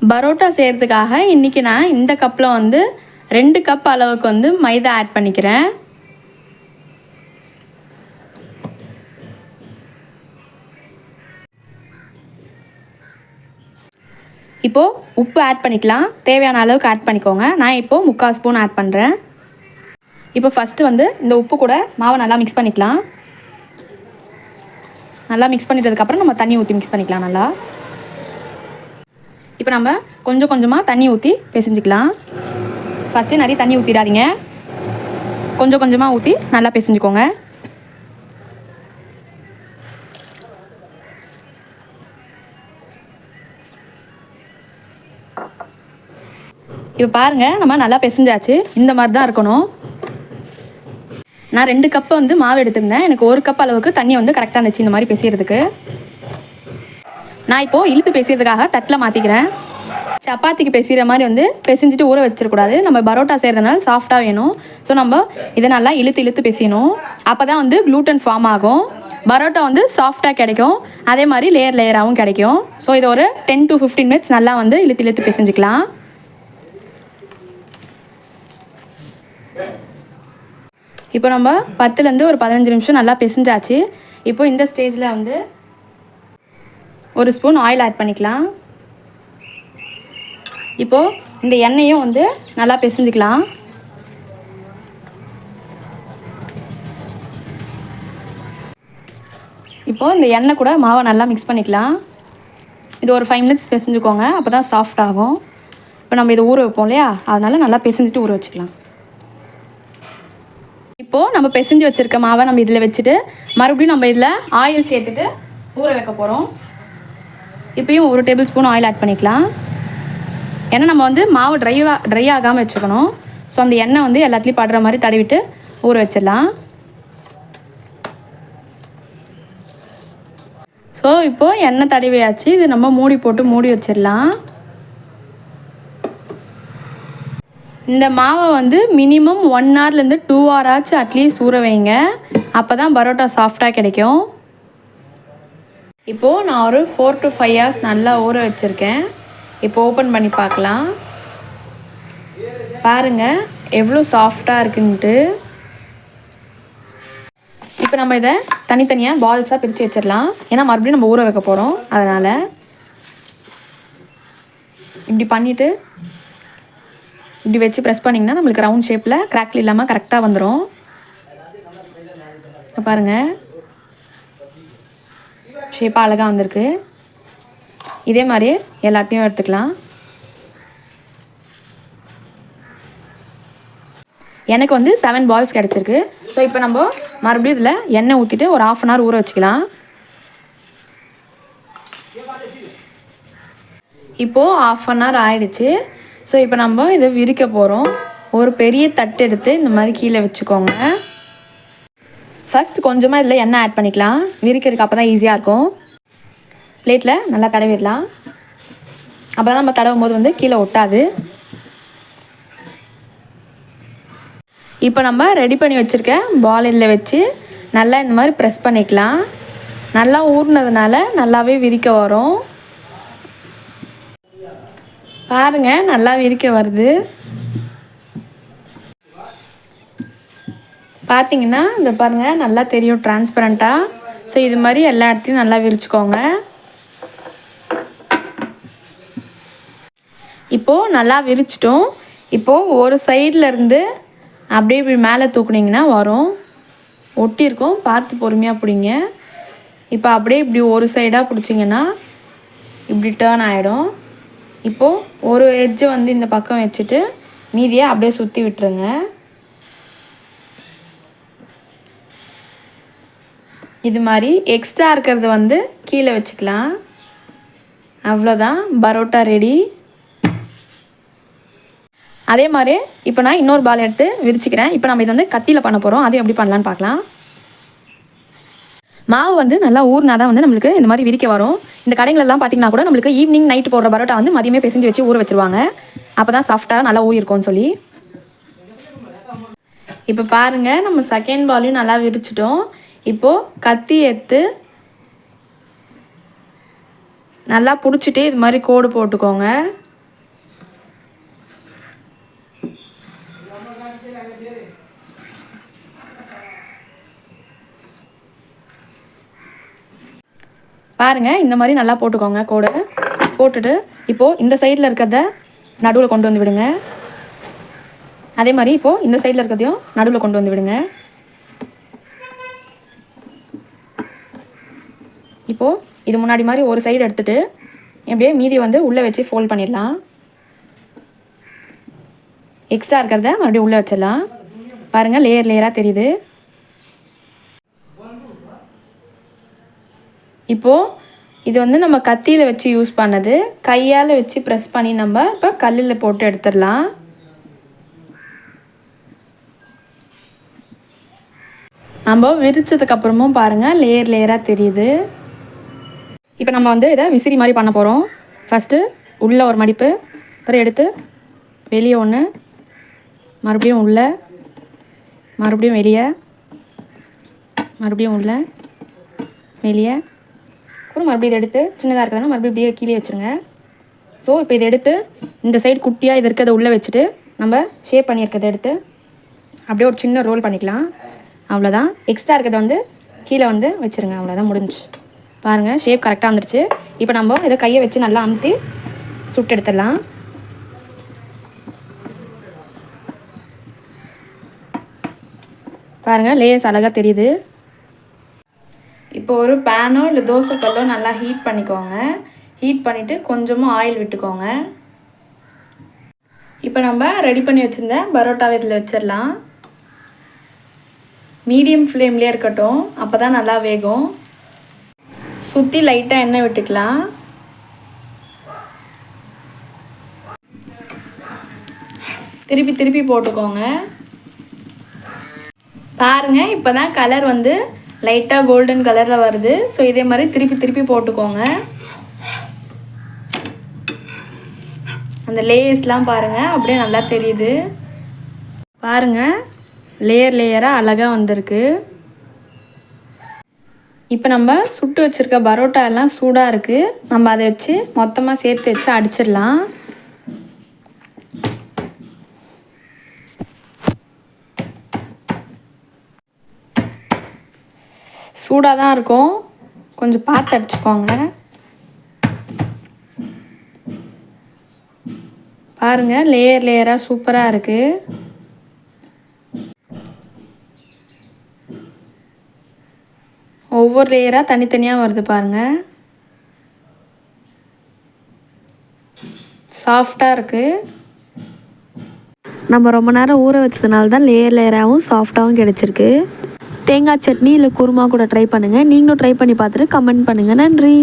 பரோட்டா செய்கிறதுக்காக இன்றைக்கி நான் இந்த கப்பில் வந்து 2 கப் அளவுக்கு வந்து மைதா ஆட் பண்ணிக்கிறேன். இப்போது உப்பு ஆட் பண்ணிக்கலாம். தேவையான அளவுக்கு ஆட் பண்ணிக்கோங்க. நான் இப்போது 3/4 ஸ்பூன் ஆட் பண்ணுறேன். இப்போ ஃபஸ்ட்டு வந்து இந்த உப்பு கூட மாவை நல்லா மிக்ஸ் பண்ணிக்கலாம். நல்லா மிக்ஸ் பண்ணிட்டதுக்கப்புறம் நம்ம தண்ணி ஊற்றி மிக்ஸ் பண்ணிக்கலாம் நல்லா. இப்போ நம்ம கொஞ்சம் கொஞ்சமாக தண்ணி ஊற்றி பிசைஞ்சிக்கலாம். ஃபஸ்ட்டு நிறைய தண்ணி ஊற்றிடாதீங்க, கொஞ்சம் கொஞ்சமாக ஊற்றி நல்லா பிசைஞ்சுக்கோங்க. இப்போ பாருங்கள், நம்ம நல்லா பிசைஞ்சாச்சு. இந்த மாதிரி தான் இருக்கணும். நான் 2 கப்பு வந்து மாவு எடுத்திருந்தேன். எனக்கு 1 கப் அளவுக்கு தண்ணி வந்து கரெக்டாக இருந்துச்சு இந்த மாதிரி பிசைகிறதுக்கு. நான் இப்போது இழுத்து பிசைகிறதுக்காக தட்டில் மாற்றிக்கிறேன். சப்பாத்திக்கு பிசைகிற மாதிரி வந்து பிசைஞ்சிட்டு ஊற வச்சிடக்கூடாது. நம்ம பரோட்டா செய்கிறதுனால சாஃப்டாக வேணும். ஸோ நம்ம இதை நல்லா இழுத்து பிசையணும். அப்போ தான் வந்து க்ளூட்டன் ஃபார்ம் ஆகும். பரோட்டா வந்து சாஃப்டாக கிடைக்கும். அதே மாதிரி லேயராகவும் கிடைக்கும். ஸோ இதை ஒரு 10 to 15 minutes நல்லா வந்து இழுத்து பிசைஞ்சிக்கலாம். இப்போ நம்ம 10லேருந்து ஒரு 15 நிமிஷம் நல்லா பிசைஞ்சாச்சு. இப்போ இந்த ஸ்டேஜில் வந்து 1 ஸ்பூன் ஆயில் ஆட் பண்ணிக்கலாம். இப்போது இந்த எண்ணெயும் வந்து நல்லா பிசைஞ்சிக்கலாம். இப்போது இந்த எண்ணெய் கூட மாவை நல்லா மிக்ஸ் பண்ணிக்கலாம். இது ஒரு 5 minutes பிசைஞ்சுக்கோங்க. அப்போ தான் சாஃப்ட் ஆகும். இப்போ நம்ம இதை ஊற வைப்போம் இல்லையா, அதனால் நல்லா பிசைஞ்சிட்டு ஊற வச்சுக்கலாம். இப்போது நம்ம பிசைஞ்சு வச்சுருக்க மாவை நம்ம இதில் வச்சுட்டு மறுபடியும் நம்ம இதில் ஆயில் சேர்த்துட்டு ஊற வைக்க போகிறோம். இப்போயும் 1 டேபிள் ஸ்பூன் ஆயில் ஆட் பண்ணிக்கலாம். ஏன்னா நம்ம வந்து மாவு ட்ரை ஆகாமல் வச்சுக்கணும். ஸோ அந்த எண்ணெய் வந்து எல்லாத்துலேயும் படுற மாதிரி தடவிட்டு ஊற வச்சிடலாம். ஸோ இப்போது எண்ணெய் தடவியாச்சு. இது நம்ம மூடி போட்டு மூடி வச்சிடலாம். இந்த மாவை வந்து மினிமம் 1 hourலேருந்து 2 hour ஆச்சு அட்லீஸ்ட் ஊற வைங்க. அப்போ தான் பரோட்டா சாஃப்டாக கிடைக்கும். இப்போது நான் ஒரு 4 to 5 hours நல்லா ஊற வச்சுருக்கேன். இப்போ ஓப்பன் பண்ணி பார்க்கலாம். பாருங்கள் எவ்வளோ சாஃப்டாக இருக்குன்ட்டு. இப்போ நம்ம இதை தனித்தனியாக பால்ஸாக பிரித்து வச்சிடலாம். ஏன்னா மறுபடியும் நம்ம ஊற வைக்க போகிறோம். அதனால் இப்படி பண்ணிவிட்டு இப்படி வச்சு ப்ரெஸ் பண்ணிங்கன்னா நம்மளுக்கு ரவுண்ட் ஷேப்பில் கிராக்கில் இல்லாமல் கரெக்டாக வந்துடும். பாருங்கள் ஷேப்பாக அழகாக வந்திருக்கு. இதே மாதிரி எல்லாத்தையும் எடுத்துக்கலாம். எனக்கு வந்து 7 பால்ஸ் கிடச்சிருக்கு. ஸோ இப்போ நம்ம மறுபடியும் இதில் எண்ணெய் ஊற்றிட்டு ஒரு 1/2 hour ஊற வச்சுக்கலாம். இப்போது 1/2 hour ஆயிடுச்சு. ஸோ இப்போ நம்ம இதை விரிக்க போகிறோம். ஒரு பெரிய தட்டு எடுத்து இந்த மாதிரி கீழே வச்சுக்கோங்க. ஃபஸ்ட் கொஞ்சமாக இதில் எண்ணெய் ஆட் பண்ணிக்கலாம். விரிக்கிறதுக்கு அப்போ தான் ஈஸியாக இருக்கும். பிளேட்டில் நல்லா தடவிடலாம். அப்போ தான் நம்ம தடவும் போது வந்து கீழே ஒட்டாது. இப்போ நம்ம ரெடி பண்ணி வச்சுருக்க பால் இதில் வச்சு நல்லா இந்த மாதிரி ப்ரெஸ் பண்ணிக்கலாம். நல்லா ஊறினதுனால நல்லாவே விரிக்க வரும். பாருங்கள் நல்லா விரிக்க வருது. பார்த்தீங்கன்னா இந்த பாருங்கள் நல்லா தெரியும் டிரான்ஸ்பரண்ட்டாக. ஸோ இது மாதிரி எல்லா இடத்துலையும் நல்லா விரிச்சுக்கோங்க. இப்போது நல்லா விரிச்சிட்டோம். இப்போது ஒரு சைடில் இருந்து அப்படியே இப்படி மேலே தூக்குனிங்கன்னா வரும். ஒட்டியிருக்கும், பார்த்து பொறுமையாக பிடிங்க. இப்போ அப்படியே இப்படி ஒரு சைடாக பிடிச்சிங்கன்னா இப்படி டேர்ன் ஆகிடும். இப்போது ஒரு எட்ஜை வந்து இந்த பக்கம் வச்சுட்டு மீதியை அப்படியே சுற்றி விட்டுருங்க. இது மாதிரி எக்ஸ்ட்ரா இருக்கிறது வந்து கீழே வச்சுக்கலாம். அவ்வளோதான், பரோட்டா ரெடி. அதே மாதிரி இப்போ நான் இன்னொரு பால் எடுத்து விரிச்சிக்கிறேன். இப்போ நம்ம இதை வந்து கத்தியில் பண்ண போகிறோம். அதையும் எப்படி பண்ணலான்னு பார்க்கலாம். மாவு வந்து நல்லா ஊறினா தான் வந்து நம்மளுக்கு இந்த மாதிரி விரிக்க வரும். இந்த கடைங்களெல்லாம் பார்த்திங்கன்னா கூட நம்மளுக்கு ஈவினிங் நைட்டு போடுற பரோட்டா வந்து மதியமே பிசைஞ்சு வச்சு ஊற வச்சுருவாங்க. அப்போ தான் சாஃப்டாக நல்லா ஊறி இருக்கும்னு சொல்லி. இப்போ பாருங்கள் நம்ம செகண்ட் பாலையும் நல்லா விரிச்சிட்டோம். இப்போது கத்தி எடுத்து நல்லா பிடிச்சிட்டு இது மாதிரி கோடு போட்டுக்கோங்க. பாருங்கள், இந்த மாதிரி நல்லா போட்டுக்கோங்க கோடு. போட்டுட்டு இப்போது இந்த சைடில் இருக்கிறத நடுவில் கொண்டு வந்து விடுங்க. அதே மாதிரி இப்போது இந்த சைடில் இருக்கிறதையும் நடுவில் கொண்டு வந்து விடுங்க. இப்போது இது முன்னாடி மாதிரி ஒரு சைடு எடுத்துகிட்டு எப்படியே மீதி வந்து உள்ளே வச்சு ஃபோல்ட் பண்ணிடலாம். எக்ஸ்ட்ரா இருக்கிறத மறுபடியும் உள்ளே வச்சிடலாம். பாருங்கள், லேயர் லேயராக தெரியுது. இப்போது இது வந்து நம்ம கத்தியில் வச்சு யூஸ் பண்ணது. கையால் வச்சு ப்ரெஸ் பண்ணி நம்ம இப்போ கல்லில் போட்டு எடுத்துடலாம். நம்ம விரிச்சதுக்கப்புறமும் பாருங்கள் லேயர் லேயராக தெரியுது. இப்போ நம்ம வந்து இதை விசிறி மாதிரி பண்ண போகிறோம். ஃபஸ்ட்டு உள்ளே ஒரு மடிப்பு, அப்புறம் எடுத்து வெளியே ஒன்று, மறுபடியும் உள்ளே, மறுபடியும் வெளியே, மறுபடியும் உள்ளே, வெளியே, அப்புறம் மறுபடியும் இதை எடுத்து சின்னதாக இருக்கிறதுனா மறுபடியும் இப்படியே கீழே வச்சுருங்க. ஸோ இப்போ இதை எடுத்து இந்த சைடு குட்டியாக இது இருக்கிறத உள்ளே வச்சுட்டு நம்ம ஷேப் பண்ணியிருக்கிறத எடுத்து அப்படியே ஒரு சின்ன ரோல் பண்ணிக்கலாம். அவ்வளோதான். எக்ஸ்ட்ரா இருக்கிறத வந்து கீழே வந்து வச்சுருங்க. அவ்வளோதான், முடிஞ்சு. பாருங்கள், ஷேப் கரெக்டாக வந்துடுச்சு. இப்போ நம்ம இதை கையை வச்சு நல்லா அமுத்தி சுட்டு எடுத்துடலாம். பாருங்கள், லேயர்ஸ் அழகாக தெரியுது. இப்போ ஒரு பேனோ இல்லை தோசைக்கல்லோ நல்லா ஹீட் பண்ணிக்கோங்க. ஹீட் பண்ணிவிட்டு கொஞ்சமாக ஆயில் விட்டுக்கோங்க. இப்போ நம்ம ரெடி பண்ணி வச்சுருந்த பரோட்டாவை இதில் வச்சிடலாம். மீடியம் ஃப்ளேம்லேயே இருக்கட்டும், அப்போ தான் நல்லா வேகும். சுற்றி லைட்டாக எண்ணெய் விட்டுக்கலாம். திருப்பி திருப்பி போட்டுக்கோங்க. பாருங்கள், இப்போ தான் கலர் வந்து லைட்டாக கோல்டன் கலரில் வருது. ஸோ இதே மாதிரி திருப்பி திருப்பி போட்டுக்கோங்க. அந்த லேயர்ஸ்லாம் பாருங்கள் அப்படியே நல்லா தெரியுது. பாருங்கள், லேயர் லேயராக அழகாக வந்திருக்கு. இப்போ நம்ம சுட்டு வச்சுருக்க பரோட்டா எல்லாம் சூடாக இருக்குது. நம்ம அதை வச்சு மொத்தமாக சேர்த்து வச்சு அடிச்சிடலாம். சூடாக தான் இருக்கும், கொஞ்சம் பார்த்து அடிச்சுக்கோங்க. பாருங்கள், லேயர் லேயராக சூப்பராக இருக்குது. ஒவ்வொரு லேயராக தனித்தனியாக வருது பாருங்கள். சாஃப்டாக இருக்குது. நம்ம ரொம்ப நேரம் ஊற வச்சதுனால தான் லேயர் லேயராகவும் சாஃப்டாகவும் கிடச்சிருக்கு. தேங்காய் சட்னி இல்லை குருமா கூட ட்ரை பண்ணுங்கள். நீங்களும் ட்ரை பண்ணி பார்த்துட்டு கமெண்ட் பண்ணுங்கள். நன்றி.